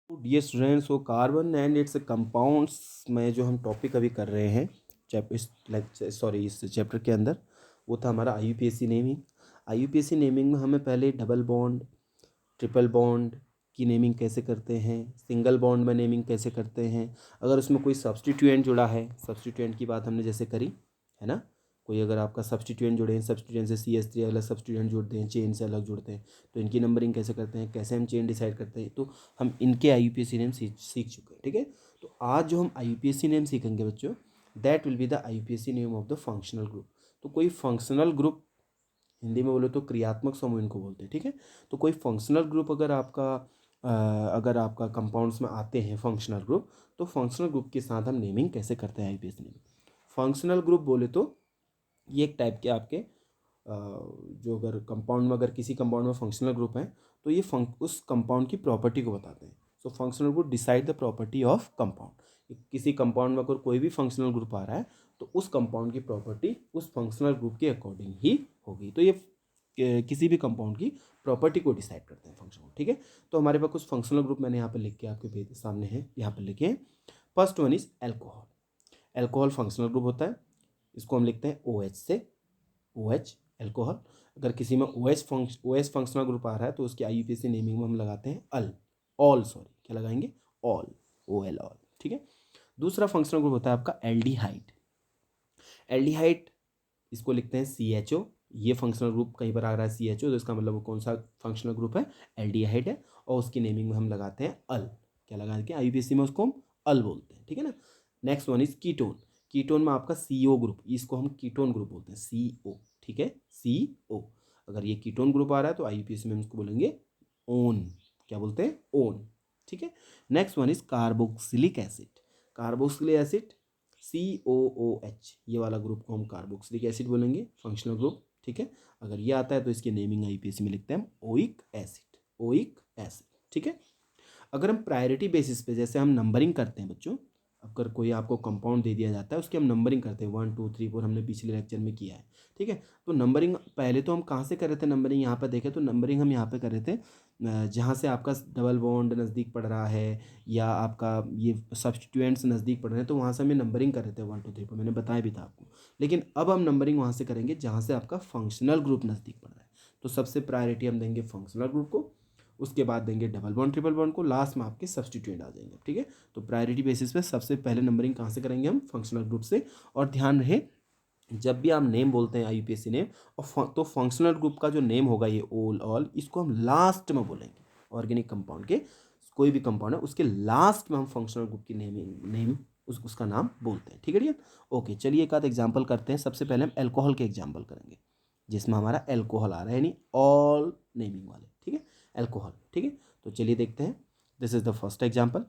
Dear students, वो carbon and it's compounds में जो हम टॉपिक अभी कर रहे हैं इस चैप्टर के अंदर, वो था हमारा IUPAC नेमिंग। IUPAC नेमिंग में हमें पहले डबल बॉन्ड, ट्रिपल बॉन्ड की नेमिंग कैसे करते हैं, सिंगल बॉन्ड में नेमिंग कैसे करते हैं, अगर उसमें कोई सब्सटीट्यूएंट जुड़ा है, सब्सटीट्यूएंट की बात हमने जैसे करी है ना। कोई अगर आपका सब्सटीट्यूएंट जुड़े हैं, सब्सटीट्यूएंट से CH3 अलग सब्सटीट्यूएंट जुड़ते हैं, चेन से अलग जुड़ते हैं, तो इनकी नंबरिंग कैसे करते हैं, कैसे हम चेन डिसाइड करते हैं, तो हम इनके IUPAC नेम सीख चुके हैं। ठीक है, तो आज जो हम IUPAC नेम सीखेंगे बच्चों, that will be the IUPAC name of the functional group. तो कोई फंक्शनल ग्रुप, हिंदी में बोले तो क्रियात्मक समूह इनको बोलते हैं। ठीक है, तो कोई फंक्शनल ग्रुप अगर आपका कंपाउंड्स में आते हैं फंक्शनल ग्रुप, तो फंक्शनल ग्रुप के साथ हम नेमिंग कैसे करते हैं IUPAC नेमिंग। फंक्शनल ग्रुप बोले तो ये एक टाइप के आपके जो अगर कंपाउंड में, अगर किसी कंपाउंड में फंक्शनल ग्रुप है, तो ये उस कंपाउंड की प्रॉपर्टी को बताते हैं। So functional group decide the property of compound. किसी कंपाउंड में अगर कोई भी फंक्शनल ग्रुप आ रहा है, तो उस कंपाउंड की प्रॉपर्टी उस फंक्शनल ग्रुप के अकॉर्डिंग ही होगी। तो ये किसी भी कंपाउंड की प्रॉपर्टी को डिसाइड करते हैं फंक्शनल। ठीक है, तो हमारे पास कुछ फंक्शनल ग्रुप मैंने यहाँ पर लिख के आपके सामने है, यहाँ पर लिखे हैं। First one is alcohol. Alcohol functional group होता है, इसको हम लिखते हैं OH से, OH एल्कोहल। अगर किसी में OH फंक्शनल ग्रुप आ रहा है, तो उसकी IUPAC नेमिंग में हम लगाते हैं क्या लगाएंगे, ऑल, OL ऑल। ठीक है, दूसरा फंक्शनल ग्रुप होता है आपका एल्डिहाइड। एल्डिहाइड इसको लिखते हैं CHO। ये फंक्शनल ग्रुप कहीं पर आ रहा है CHO, तो इसका मतलब वो कौन सा फंक्शनल ग्रुप है, एल्डिहाइड है, और उसकी नेमिंग में हम लगाते हैं अल। क्या लगा के IUPAC में उसको हम अल बोलते हैं। ठीक है ना। Next one is ketone. Ketone में आपका CO ग्रुप, इसको हम कीटोन ग्रुप बोलते हैं, CO। ठीक है, CO। अगर ये कीटोन ग्रुप आ रहा है, तो IUPAC में हम इसको बोलेंगे ओन। क्या बोलते हैं, ओन। ठीक है, next one is carboxylic acid. Carboxylic acid COOH, ये वाला ग्रुप को हम कार्बोक्सिलिक एसिड बोलेंगे, फंक्शनल ग्रुप। ठीक है, अगर ये आता है तो इसकी नेमिंग IUPAC में लिखते हैं हम ओइक एसिड, ओइक एसिड। ठीक है, अगर हम प्रायोरिटी बेसिस पे, जैसे हम नंबरिंग करते हैं बच्चों, अगर कोई आपको कंपाउंड दे दिया जाता है, उसकी हम नंबरिंग करते हैं 1 2 3 4, हमने पिछले लेक्चर में किया है। ठीक है, तो नंबरिंग पहले तो हम कहाँ से कर रहे थे, नंबरिंग यहाँ पर देखें तो नंबरिंग हम यहाँ पे कर रहे थे जहाँ से आपका डबल बॉन्ड नज़दीक पड़ रहा है, या आपका ये सब्सटीट्यूएंट्स नज़दीक पड़ रहे हैं, तो वहाँ से हमें नंबरिंग कर रहे थे 1 2 3 4, मैंने बताया भी था आपको। लेकिन अब हम नंबरिंग वहाँ से करेंगे जहाँ से आपका फंक्शनल ग्रुप नज़दीक पड़ रहा है। तो सबसे प्रायोरिटी हम देंगे फंक्शनल ग्रुप को, उसके बाद देंगे डबल बॉन्ड ट्रिपल बॉन्ड को, लास्ट में आपके सब्सटीट्यूएंट आ जाएंगे। ठीक है, तो प्रायोरिटी बेसिस पे सबसे पहले नंबरिंग कहाँ से करेंगे, हम फंक्शनल ग्रुप से। और ध्यान रहे, जब भी आप नेम बोलते हैं IUPAC नेम, और तो फंक्शनल ग्रुप का जो नेम होगा ये ओल ऑल, इसको हम लास्ट में बोलेंगे। ऑर्गेनिक कंपाउंड के कोई भी कंपाउंड है, उसके लास्ट में हम फंक्शनल ग्रुप की उसका नाम बोलते हैं। ठीक है डियर, ओके। चलिए एक आध एग्जाम्पल करते हैं। सबसे पहले हम एल्कोहल के एग्जाम्पल करेंगे, जिसमें हमारा एल्कोहल आ रहा है, यानी ऑल नेमिंग वाले। ठीक है, एल्कोहल। ठीक है, तो चलिए देखते हैं। This is the first example.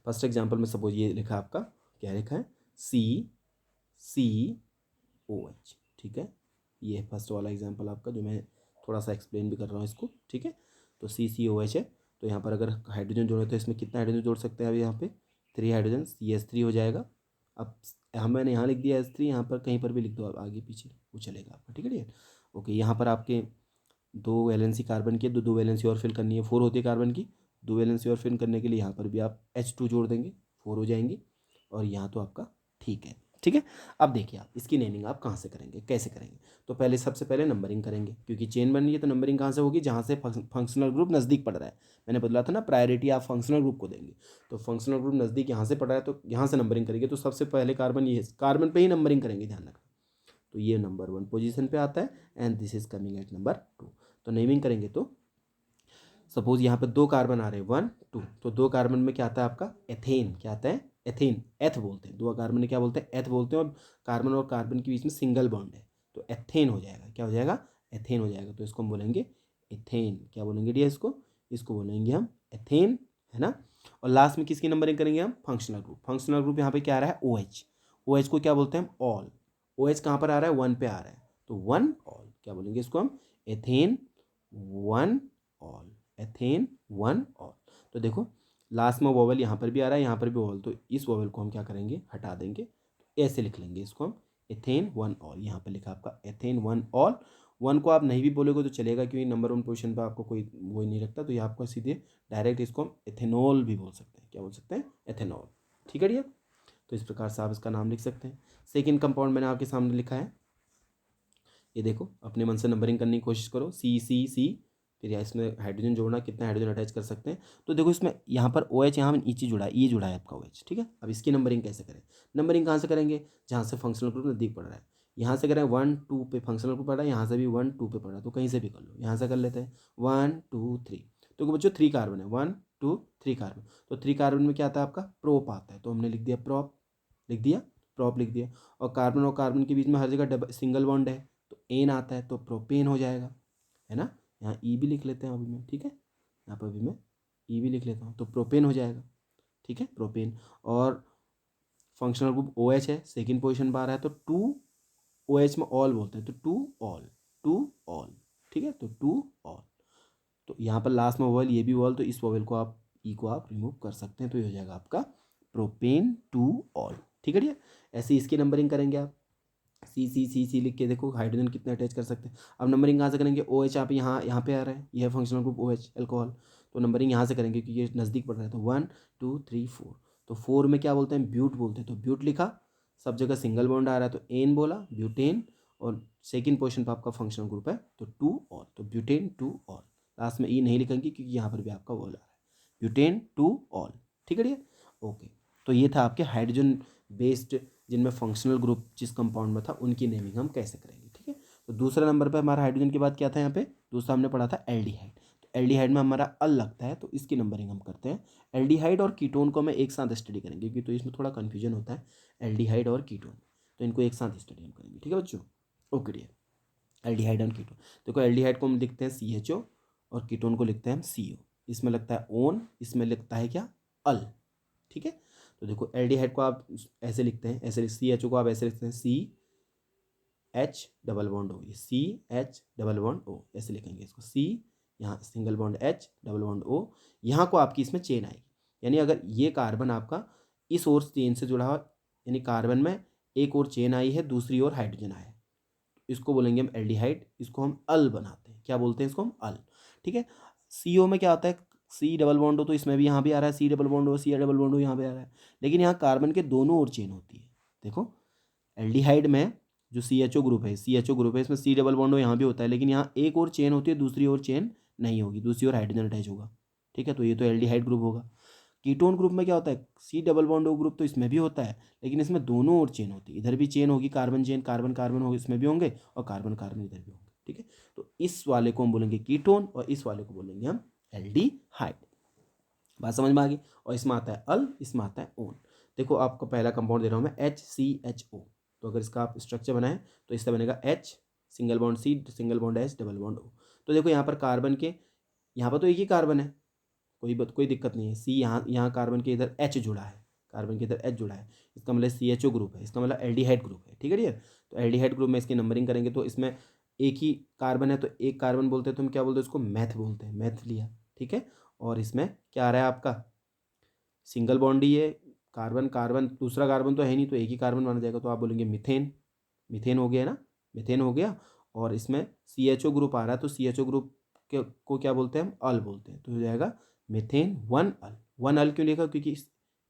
First example में सपोज ये लिखा आपका, क्या लिखा है, CCOH। ठीक है, ये है फर्स्ट वाला एग्जाम्पल आपका, जो मैं थोड़ा सा एक्सप्लेन भी कर रहा हूँ इसको। ठीक है, तो CCOH है। तो यहाँ पर अगर हाइड्रोजन जोड़े तो इसमें कितना हाइड्रोजन जोड़ सकते हैं, अब यहाँ पे 3 हाइड्रोजन, CH3 हो जाएगा। अब मैंने यहाँ लिख दिया S3, यहाँ पर कहीं पर भी लिख दो आप, आगे पीछे वो चलेगा आपका। ठीक है डियर, ओके। यहाँ पर आपके 2 वैलेंसी कार्बन की, दो वैलेंसी और फिल करनी है, 4 होती है कार्बन की। 2 वैलेंसी और फिल करने के लिए यहाँ पर भी आप H2 जोड़ देंगे, 4 हो जाएंगी। और यहाँ तो आपका ठीक है। ठीक है, अब देखिए आप इसकी नेमिंग आप कहाँ से करेंगे, कैसे करेंगे। तो पहले सबसे पहले नंबरिंग करेंगे, क्योंकि चेन बन रही है, तो नंबरिंग कहाँ से होगी, जहाँ से फंक्शनल ग्रुप नज़दीक पड़ रहा है। मैंने बदला था ना, प्रायोरिटी आप फंक्शनल ग्रुप को देंगे। तो फंक्शनल ग्रुप नज़दीक यहाँ से पड़ रहा है, तो यहाँ से नंबरिंग करेंगे। तो सबसे पहले कार्बन, ये कार्बन पे ही नंबरिंग करेंगे, ध्यान रखना। तो ये नंबर 1 पोजीशन पे आता है, and this is coming at number 2। तो नेमिंग करेंगे तो सपोज यहाँ पे 2 कार्बन आ रहे हैं, 1 2, तो 2 कार्बन में क्या आता है आपका, एथेन। क्या आता है, एथेन, एथ बोलते हैं। 2 कार्बन में क्या बोलते हैं, एथ बोलते हैं। और कार्बन के बीच में सिंगल बॉन्ड है, तो एथेन हो जाएगा। क्या हो जाएगा, एथेन हो जाएगा। तो इसको हम बोलेंगे एथेन। क्या बोलेंगे डियर, इसको बोलेंगे हम एथेन, है ना। और लास्ट में किसकी नंबरिंग करेंगे हम, फंक्शनल ग्रुप। फंक्शनल ग्रुप यहाँ पे क्या आ रहा है, OH। OH को क्या बोलते हैं हम, ऑल। OH कहाँ पर आ रहा है, 1 पे आ रहा है, तो 1 ऑल। क्या बोलेंगे इसको हम, एथेन 1 ऑल, एथेन 1 ऑल। तो देखो लास्ट में वोवल यहाँ पर भी आ रहा है, यहाँ पर भी वोवल, तो इस वोवल को हम क्या करेंगे, हटा देंगे। तो ऐसे लिख लेंगे इसको हम, एथेन 1 ऑल। यहाँ पर लिखा आपका एथेन 1 ऑल। 1 को आप नहीं भी बोलोगे तो चलेगा, क्योंकि नंबर 1 पोजीशन पर आपको कोई वो नहीं रखता, तो ये आपको सीधे डायरेक्ट इसको हम एथेनॉल भी बोल सकते हैं। क्या बोल सकते हैं? एथेनॉल। ठीक है डियर, तो इस प्रकार से आप इसका नाम लिख सकते हैं। सेकेंड कंपाउंड मैंने आपके सामने लिखा है, ये देखो, अपने मन से नंबरिंग करने की कोशिश करो। सी सी सी, फिर यहाँ इसमें हाइड्रोजन जोड़ना, कितना हाइड्रोजन अटैच कर सकते हैं। तो देखो इसमें यहाँ पर ओ एच यहाँ में नीचे जुड़ा है, ये जुड़ा है आपका ओ एच। ठीक है, अब इसकी नंबरिंग कैसे करें? नंबरिंग कहाँ से करेंगे? जहाँ से फंक्शनल ग्रुप नजदीक पड़ रहा है, यहाँ से करें 1 2 पे फंक्शनल ग्रुप पड़ रहा है, यहाँ से भी 1 2 पे पड़ रहा है, तो कहीं से भी कर लो। यहाँ से कर लेते हैं 1 2 3, तो बच्चों 3 कार्बन है, 1 2 3 कार्बन। तो 3 कार्बन में क्या आता है आपका? प्रोप आता है, तो हमने लिख दिया प्रोप, लिख दिया प्रोप, लिख दिया। और कार्बन के बीच में हर जगह सिंगल बॉन्ड है, तो एन आता है, तो प्रोपेन हो जाएगा, है ना। यहाँ ई भी लिख लेते हैं अभी मैं, ठीक है, यहाँ पर भी मैं ई भी लिख लेता हूँ, तो प्रोपेन हो जाएगा। ठीक है, प्रोपेन। और फंक्शनल ग्रुप ओ एच है, सेकेंड पोजिशन पर आ रहा है, तो 2 ओ एच में ऑल बोलते हैं, तो 2 ऑल, 2 ऑल। ठीक है, तो 2 ऑल। तो यहाँ पर लास्ट में वोवेल, ये भी वोवेल, तो इस वोवेल को आप ई को आप रिमूव कर सकते हैं, तो ये हो जाएगा आपका प्रोपेन 2 ऑल। ठीक है, ऐसे इसकी नंबरिंग करेंगे आप। सी सी सी सी लिख के देखो हाइड्रोजन कितने अटैच कर सकते हैं। अब नंबरिंग कहाँ से करेंगे? ओ एच आप यहाँ पे आ रहा है, यह functional group O H alcohol, तो नंबरिंग यहाँ से करेंगे क्योंकि ये नज़दीक पड़ रहा है। तो 1 2 3 4, तो 4 में क्या बोलते हैं? ब्यूट बोलते हैं, तो ब्यूट लिखा, सब जगह सिंगल बॉन्ड आ रहा है, तो एन बोला, ब्यूटेन। और सेकेंड पोजिशन पर आपका फंक्शनल ग्रुप है, तो 2 ऑल, तो ब्यूटेन 2 ऑल। लास्ट में ई नहीं लिखेंगे क्योंकि यहाँ पर भी आपका वोल आ रहा है, ब्यूटेन 2 ऑल। ठीक है डियर, ओके। तो ये था आपके हाइड्रोजन बेस्ड, जिनमें फंक्शनल ग्रुप जिस कंपाउंड में था उनकी नेमिंग हम कैसे करेंगे। ठीक है, तो दूसरा नंबर पे हमारा हाइड्रोजन के बाद क्या था? यहाँ पे दूसरा हमने पढ़ा था एल्डिहाइड। तो एल्डिहाइड में हमारा अल लगता है, तो इसकी नंबरिंग हम करते हैं। एल्डिहाइड और कीटोन को मैं एक साथ स्टडी करेंगे, क्योंकि तो इसमें थोड़ा कन्फ्यूजन होता है एल्डिहाइड और कीटोन, तो इनको एक साथ स्टडी हम करेंगे। ठीक है बच्चों, ओके डियर। एल्डिहाइड और कीटोन, देखो एल्डिहाइड को हम लिखते हैं CHO और कीटोन को लिखते हैं हम CO। इसमें लगता है ओन, इसमें लगता है क्या? अल। ठीक है, तो देखो एल्डिहाइड को आप ऐसे लिखते हैं, ऐसे CHO को आप ऐसे लिखते हैं CH डबल बॉन्ड O, ये CH डबल बॉन्ड O ऐसे लिखेंगे इसको। C यहाँ single bond H double bond O, यहाँ को आपकी इसमें चेन आएगी, यानी अगर ये कार्बन आपका इस ओर चेन से जुड़ा हुआ, यानी कार्बन में एक और चेन आई है, दूसरी ओर हाइड्रोजन आया है, इसको बोलेंगे हम एल्डिहाइड, इसको हम अल बनाते हैं। क्या बोलते हैं इसको? हम अल। ठीक है, CO में क्या होता है? C डबल बॉन्ड हो, तो इसमें भी यहाँ भी आ रहा है C डबल बॉन्ड हो, C डबल बॉन्ड हो यहाँ पे आ रहा है, लेकिन यहाँ कार्बन के दोनों ओर चेन होती है। देखो एल्डिहाइड में जो CHO ग्रुप है, CHO ग्रुप है, इसमें C डबल बॉन्ड हो यहाँ भी होता है, लेकिन यहाँ एक और चेन होती है, दूसरी ओर चेन नहीं होगी, दूसरी ओर हाइड्रोजन अटैच होगा। ठीक है, तो ये तो एल्डिहाइड ग्रुप होगा। कीटोन ग्रुप में क्या होता है? C double bond O group तो इसमें भी होता है, लेकिन इसमें दोनों ओर चेन होती है, इधर भी चेन होगी, कार्बन चेन, कार्बन कार्बन हो इसमें भी होंगे, और कार्बन कार्बन इधर भी होंगे। ठीक है, तो इस वाले को हम बोलेंगे कीटोन और इस वाले को बोलेंगे हम एल्डिहाइड। बात समझ में आ गई? और इसमें आता है अल, इसमें आता है ओन। देखो आपको पहला कंपाउंड दे रहा हूँ मैं HCHO, तो अगर इसका आप स्ट्रक्चर बनाएं तो इससे बनेगा H single bond C single bond H double bond O। तो देखो यहाँ पर कार्बन के, यहाँ पर तो एक ही कार्बन है, कोई दिक्कत नहीं है। C यहाँ कार्बन के इधर H जुड़ा है, कार्बन के इधर H जुड़ा है, इसका मतलब CHO ग्रुप है, इसका मतलब एल्डिहाइड ग्रुप है। ठीक है डियर, तो एल्डिहाइड ग्रुप में इसकी नंबरिंग करेंगे, तो इसमें एक ही कार्बन है, तो एक कार्बन बोलते हैं, तो हम क्या बोलते हैं उसको? मैथ बोलते हैं, मैथ लिया। ठीक है, और इसमें क्या आ रहा है आपका? सिंगल बॉन्ड ही है, कार्बन कार्बन, दूसरा कार्बन तो है नहीं, तो एक ही कार्बन माना जाएगा, तो आप बोलेंगे मिथेन। मिथेन हो गया ना, मिथेन हो गया। और इसमें CHO ग्रुप आ रहा है, तो CHO ग्रुप को क्या बोलते हैं? हम अल बोलते हैं, तो हो जाएगा मिथेन 1 अल। 1 अल क्यों लिखा? क्योंकि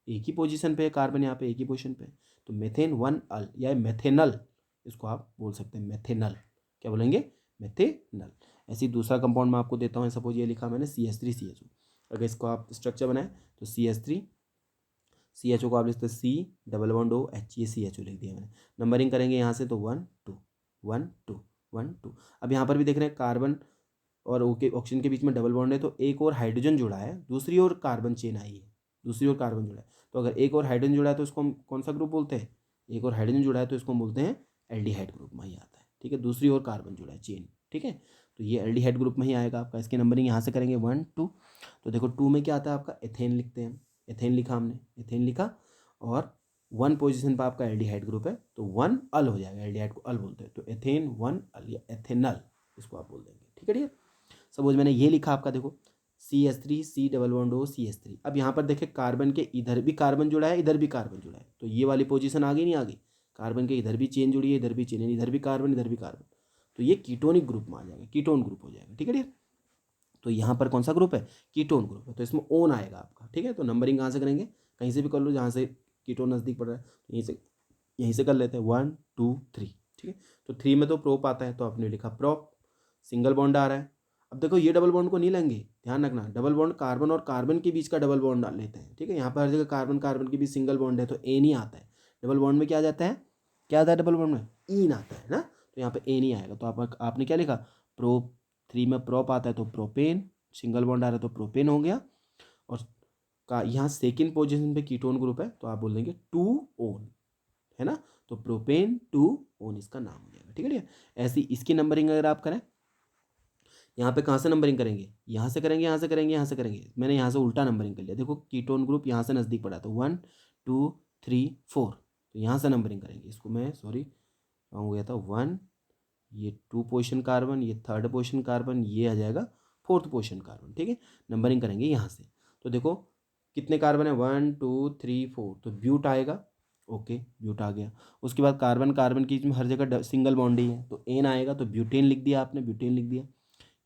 एक ही पोजीशन पे है कार्बन, यहाँ पे एक ही पोजीशन पे है, तो मिथेन 1 अल या मेथेनल, इसको आप बोल सकते हैं मेथेनल। क्या बोलेंगे? मेथेनल। ऐसे ही दूसरा कंपाउंड मैं आपको देता हूँ, सपोज ये लिखा मैंने CH3CHO, अगर इसको आप स्ट्रक्चर बनाए तो CH3CHO को आप लिखते हैं C double bond O H, ये CHO लिख दिया मैंने। नंबरिंग करेंगे यहाँ से, तो 1 2 1 2 1 2। अब यहाँ पर भी देख रहे हैं कार्बन और ऑक्सीजन के बीच में डबल बॉन्ड है, तो एक और हाइड्रोजन जुड़ा है, दूसरी ओर कार्बन चेन आई है, दूसरी ओर कार्बन जुड़ा है, तो अगर एक और हाइड्रोजन जुड़ा है तो इसको हम कौन सा ग्रुप बोलते हैं? एक और हाइड्रोजन जुड़ा है तो इसको हम बोलते हैं एल्डिहाइड ग्रुप में ही आता है। ठीक है, दूसरी ओर कार्बन जुड़ा है, चेन। ठीक है, तो ये एल्डिहाइड ग्रुप में ही आएगा आपका। इसकी नंबरिंग यहाँ से करेंगे 1 2, तो देखो 2 में क्या आता है आपका? एथेन लिखते हैं, एथेन लिखा हमने, एथेन लिखा, और 1 पोजीशन पर आपका एल्डिहाइड ग्रुप है, तो 1 अल हो जाएगा, एल्डिहाइड को अल बोलते हैं, तो एथेन 1 अल या एथेनल इसको आप बोल देंगे। ठीक है डियर, सपोज मैंने ये लिखा आपका, देखो CH3 C double bond O CH3। अब यहाँ पर देखिए कार्बन के इधर भी कार्बन जुड़ा है, इधर भी कार्बन जुड़ा है, तो ये वाली पोजीशन आ गई नहीं आ गई? कार्बन के इधर भी चेन जुड़ी है, इधर भी चेन, इधर भी कार्बन, इधर भी कार्बन, तो ये कीटोनिक ग्रुप में आ जाएगा, कीटोन ग्रुप हो जाएगा। ठीक है डियर, तो यहाँ पर कौन सा ग्रुप है, कीटोन ग्रुप है, तो इसमें ओन आएगा आपका। ठीक है, तो नंबरिंग कहाँ से करेंगे, कहीं से भी कर लो जहाँ से कीटोन नज़दीक पड़ रहा है, यहीं से कर लेते हैं 1 2 3। ठीक है, तो 3 में तो प्रोप आता है तो आपने लिखा प्रोप, सिंगल बॉन्ड आ रहा है। अब देखो ये डबल बॉन्ड को नहीं लेंगे, ध्यान रखना, डबल बॉन्ड कार्बन और कार्बन के बीच का डबल बॉन्ड लेते हैं। ठीक है, यहाँ पर हर जगह कार्बन कार्बन के बीच सिंगल बॉन्ड है तो ए नहीं आता है। डबल बॉन्ड में क्या आ जाता है, क्या आता है डबल बॉन्ड में, ईन आता है ना, तो यहाँ पे ए नहीं आएगा। तो आपने क्या लिखा, प्रोप, 3 में प्रोप आता है तो प्रोपेन, सिंगल बॉन्ड आ रहा है तो प्रोपेन हो गया। और का यहाँ सेकेंड पोजिशन पे कीटोन ग्रुप है तो आप बोल देंगे 2 ओन, है ना, तो प्रोपेन 2 ओन इसका नाम हो जाएगा। ठीक है, ऐसी इसकी नंबरिंग अगर आप करें, यहाँ पे कहाँ से नंबरिंग करेंगे, यहाँ से करेंगे, यहाँ से करेंगे, यहाँ से करेंगे, मैंने यहाँ से उल्टा नंबरिंग कर लिया। देखो कीटोन ग्रुप यहाँ से नज़दीक पड़ा तो 1 2 3 4, तो यहाँ से नंबरिंग करेंगे। इसको मैं सॉरी हो गया था 1, ये 2 पोजिशन कार्बन, ये 3rd पोजिशन कार्बन, ये आ जाएगा 4th पोजिशन कार्बन। ठीक है, नंबरिंग करेंगे यहाँ से। तो देखो कितने कार्बन है, 1 2 3 4, तो ब्यूट आएगा। ओके, ब्यूट आ गया। उसके बाद कार्बन कार्बन की हर जगह सिंगल बॉन्ड ही है तो एन आएगा, तो ब्यूटेन लिख दिया आपने, ब्यूटेन लिख दिया।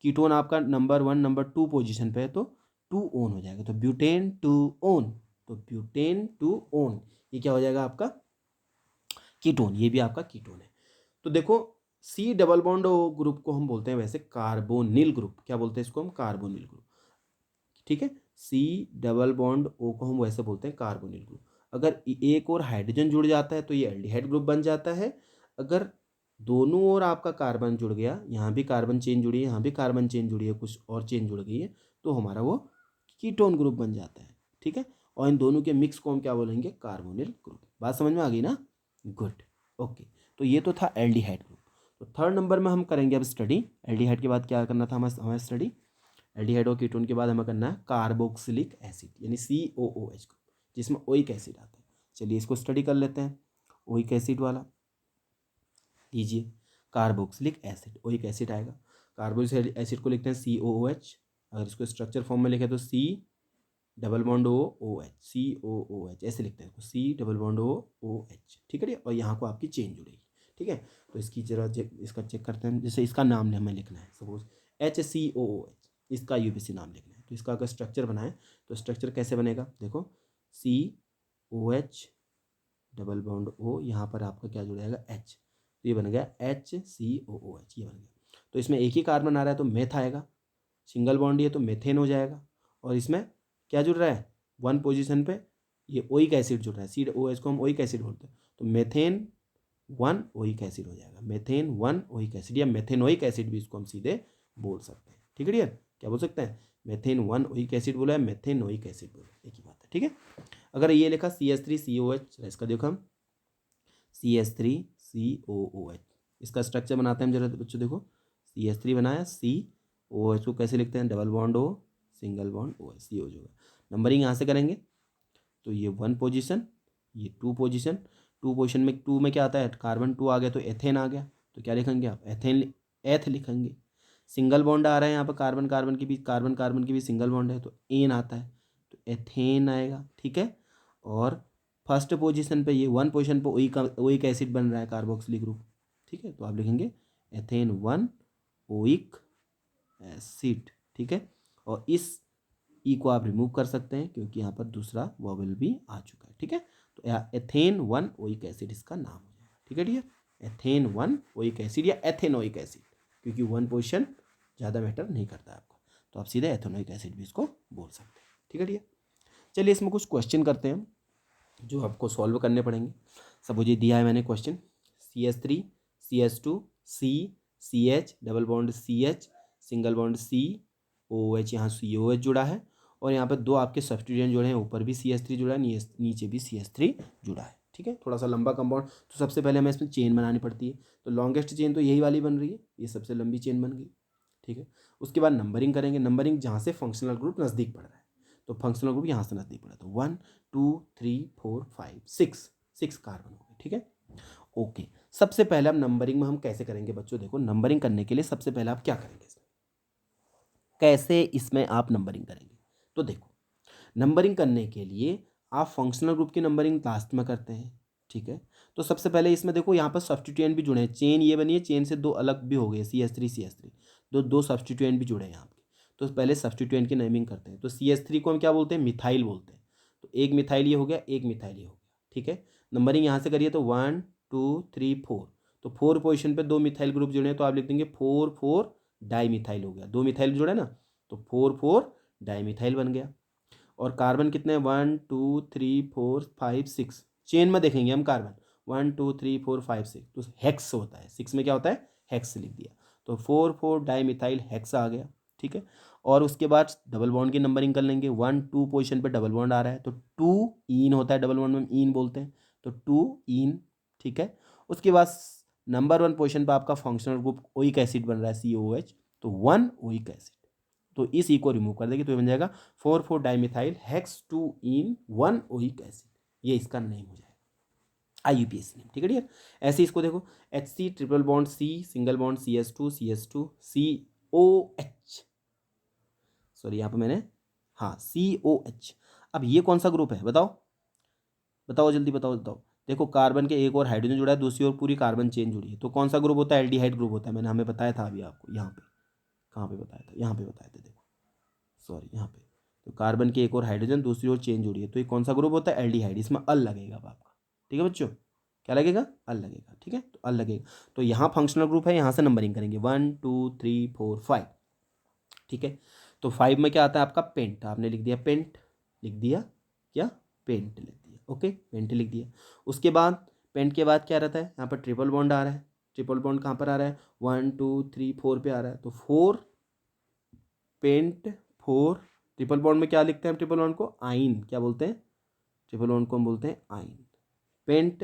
कीटोन आपका नंबर 1 नंबर 2 पोजीशन पे है तो 2 ओन हो जाएगा, तो ब्यूटेन 2 ओन, तो ब्यूटेन 2 ओन ये क्या हो जाएगा आपका कीटोन, ये भी आपका कीटोन है। तो देखो C double bond O group को हम बोलते हैं वैसे कार्बोनिल ग्रुप, क्या बोलते हैं इसको हम, कार्बोनिल ग्रुप। ठीक है, सी डबल बॉन्ड ओ को हम वैसे बोलते हैं कार्बोनिल ग्रुप। अगर एक और हाइड्रोजन जुड़ जाता है तो ये एल्डिहाइड ग्रुप बन जाता है। अगर दोनों ओर आपका कार्बन जुड़ गया, यहाँ भी कार्बन चेन जुड़ी है, यहाँ भी कार्बन चेन जुड़ी है, कुछ और चेन जुड़ गई है, तो हमारा वो कीटोन ग्रुप बन जाता है। ठीक है, और इन दोनों के मिक्स को हम क्या बोलेंगे, कार्बोनिल ग्रुप। बात समझ में आ गई ना, गुड। ओके, तो ये तो था एल्डिहाइड ग्रुप। तो 3rd नंबर में हम करेंगे अब स्टडी, एल्डिहाइड के बाद क्या करना था हमारा स्टडी, एल्डिहाइड और कीटोन के बाद हमें करना है कार्बोक्सिलिक एसिड यानी COOH ग्रुप, जिसमें ओइक एसिड आता है। चलिए इसको स्टडी कर लेते हैं, ओइक एसिड वाला लीजिए, कार्बोक्सिलिक एसिड, ओइक एसिड आएगा। कार्बोक्सिलिक एसिड को लिखते हैं COOH, अगर इसको स्ट्रक्चर फॉर्म में लिखे तो C double bond OOH, COOH ऐसे लिखते हैं, C डबल बॉन्ड OOH। ठीक है, और यहाँ को आपकी चेन जुड़ेगी। ठीक है, तो इसकी जरा इसका चेक करते हैं, जैसे इसका नाम हमें लिखना है, सपोज HCOOH, इसका UPC नाम लिखना है, तो इसका अगर स्ट्रक्चर बनाए तो स्ट्रक्चर कैसे बनेगा, देखो COH डबल बॉन्ड O, यहाँ पर आपका क्या जुड़ जाएगा H, तो ये बन गया HCOOH, ये बन गया। तो इसमें एक ही कार्बन आ रहा है तो मेथ आएगा, सिंगल बॉन्ड ये तो मेथेन हो जाएगा। और इसमें क्या जुड़ रहा है, 1 पोजीशन पे ये ओइक एसिड जुड़ रहा है, COOH को हम ओइक एसिड बोलते हैं, तो मेथेन 1 ओइक एसिड हो जाएगा, मेथेन 1 ओइक एसिड, या मेथेनोइक एसिड भी इसको हम सीधे बोल सकते हैं। ठीक है डियर, क्या बोल सकते हैं, मेथेन 1 ओइक एसिड बोला है, मेथेनोइक एसिड बोला, एक ही बात है। ठीक है, अगर ये लिखा CH3COH, इसका देखो हम CH3COOH, इसका स्ट्रक्चर बनाते हैं हम जरा बच्चों, देखो CH3 बनाया, COH को कैसे लिखते हैं, double bond O single bond OH, सी हो जाएगा। नंबरिंग यहाँ से करेंगे तो ये 1 पोजीशन, ये 2 पोजीशन, 2 पोजीशन में 2 में क्या आता है, कार्बन 2 आ गया तो एथेन आ गया, तो क्या लिखेंगे आप, एथेन, एथ लिखेंगे। सिंगल बॉन्ड आ रहा है यहाँ पर, कार्बन कार्बन के बीच, कार्बन कार्बन के बीच सिंगल बॉन्ड है तो एन आता है, तो एथेन आएगा। ठीक है, और फर्स्ट पोजीशन पे ये 1 पोजीशन पे ओइक एसिड बन रहा है, कार्बोक्सिलिक ग्रुप। ठीक है, तो आप लिखेंगे एथेन 1 ओइक एसिड। ठीक है, और इस ई को आप रिमूव कर सकते हैं क्योंकि यहाँ पर दूसरा वॉवेल भी आ चुका है। ठीक है, तो एथेन 1 ओइक एसिड इसका नाम हो जाएगा। ठीक है डियर, एथेन 1 ओइक एसिड या एथेनोइक एसिड, क्योंकि 1 पोजीशन ज़्यादा मैटर नहीं करता है आपको, तो आप सीधे एथेनोइक एसिड भी इसको बोल सकते हैं। ठीक है डियर, चलिए इसमें कुछ क्वेश्चन करते हैं जो आपको सॉल्व करने पड़ेंगे। सब मुझे दिया है मैंने question, CH3 CH2 CH double bond CH single bond COH, यहाँ COH जुड़ा है, और यहाँ पर 2 आपके सब्स्टिट्यूएंट जुड़े हैं, ऊपर भी CH3 जुड़ा है, नीचे भी CH3 जुड़ा है। ठीक है, थोड़ा सा लंबा कंपाउंड, तो सबसे पहले हमें इसमें चेन बनानी पड़ती है, तो लॉन्गेस्ट चेन तो यही वाली बन रही है, ये सबसे लंबी चेन बन गई। ठीक है, उसके बाद नंबरिंग करेंगे, नंबरिंग जहाँ से फंक्शनल ग्रुप नज़दीक पड़ रहा है, तो फंक्शनल ग्रुप यहाँ से नज़दीक पड़ा, तो 1 2 3 4 5 6 कार्बन हो गए। ठीक है, ओके, सबसे पहले अब नंबरिंग में हम कैसे करेंगे बच्चों, देखो नंबरिंग करने के लिए सबसे पहले आप क्या करेंगे, कैसे इसमें आप नंबरिंग करेंगे, तो देखो नंबरिंग करने के लिए आप फंक्शनल ग्रुप की नंबरिंग लास्ट में करते हैं। ठीक है, तो सबसे पहले इसमें देखो यहाँ पर सब्स्टिट्यूएंट भी जुड़े हैं, चेन ये बनी है, चेन से दो अलग भी हो गए, CH3 दो सब्स्टिट्यूएंट भी जुड़े हैं यहाँ पे। तो पहले सब्स्टिट्यूएंट की नेमिंग करते हैं। तो CH3 को हम क्या बोलते हैं, मिथाइल बोलते हैं। तो एक मिथाइल ये हो गया, एक मिथाइल ये हो गया, ठीक है। नंबरिंग यहाँ से करिए तो 1 2 3 4, तो 4 पोजिशन पे दो मिथाइल ग्रुप जुड़े हैं, तो आप लिख देंगे 4 4 डाई मिथाइल हो गया, दो मिथाइल जुड़े ना, तो 4 4 डाई मिथाइल बन गया। और कार्बन कितने हैं, 1 2 3 4 5 6, चेन में देखेंगे हम कार्बन 1 2 3 4 5 6, तो हेक्स होता है, 6 में क्या होता है, हेक्स लिख दिया, तो 4 4 डाई मिथाइल हेक्स आ गया, ठीक है। और उसके बाद डबल बॉन्ड की नंबरिंग कर लेंगे, 1 2 पोजिशन पे डबल बॉन्ड आ रहा है, तो 2 इन होता है, डबल बॉन्ड में इन बोलते हैं, तो 2 इन, ठीक है। उसके बाद नंबर 1 पोजिशन पे आपका फंक्शनल ग्रुप ओइक एसिड बन रहा है, COOH, तो 1 ओइक एसिड, तो इस ई को रिमूव कर देंगे तो ये बन जाएगा 4 4 डाइमिथाइल हेक्स 2 इन 1 ओइक एसिड, ये इसका नेम हो जाएगा, IUPAC नेम, ठीक है डियर। ऐसे इसको देखो, HC triple bond C single bond CH2 COH, sorry यहाँ पे मैंने, हाँ COH। अब ये कौन सा ग्रुप है बताओ, बताओ जल्दी बताओ बताओ। देखो कार्बन के एक और हाइड्रोजन जुड़ा है, दूसरी ओर पूरी कार्बन चेन जुड़ी है, तो कौन सा ग्रुप होता है, एल्डिहाइड ग्रुप होता है। मैंने हमें बताया था अभी आपको, यहाँ पे कहाँ पे बताया था, यहाँ पे बताया था, देखो सॉरी यहाँ पे। तो कार्बन के एक और हाइड्रोजन दूसरी ओर चेन जुड़ी है, तो ये कौन सा ग्रुप होता है, एल्डिहाइड। इसमें अल लगेगा अब आपका, ठीक है बच्चों, क्या लगेगा, अल लगेगा, ठीक है, तो अल लगेगा। तो यहाँ फंक्शनल ग्रुप है, यहाँ से नंबरिंग करेंगे 1 2 3 4 5, ठीक है। तो 5 में क्या आता है आपका, पेंट, आपने लिख दिया पेंट, लिख दिया क्या, पेंट लिख दिया, ओके पेंट लिख दिया। उसके बाद पेंट के बाद क्या रहता है, यहाँ पर ट्रिपल बॉन्ड आ रहा है, ट्रिपल बॉन्ड कहाँ पर आ रहा है, 1 2 3 4 पे आ रहा है, तो 4 पेंट 4, ट्रिपल बॉन्ड में क्या लिखते हैं हम, ट्रिपल बॉन्ड को आइन क्या बोलते हैं, ट्रिपल बॉन्ड को हम बोलते हैं आइन, पेंट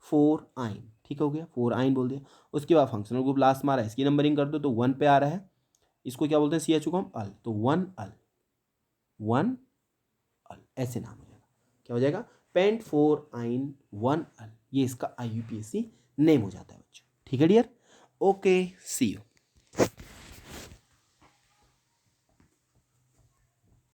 4 आइन, ठीक हो गया, 4 आइन बोल दिया। उसके बाद फंक्शनल ग्रुप लास्ट में आ रहा है, इसकी नंबरिंग कर दो, तो 1 पे आ रहा है, इसको क्या बोलते हैं, CH को हम अल, तो 1 अल, 1 अल, ऐसे नाम हो जाएगा, क्या हो जाएगा, पेंट 4 आइन 1 अल, ये इसका IUPAC नेम हो जाता है बच्चों, ठीक है डियर, ओके सी यू।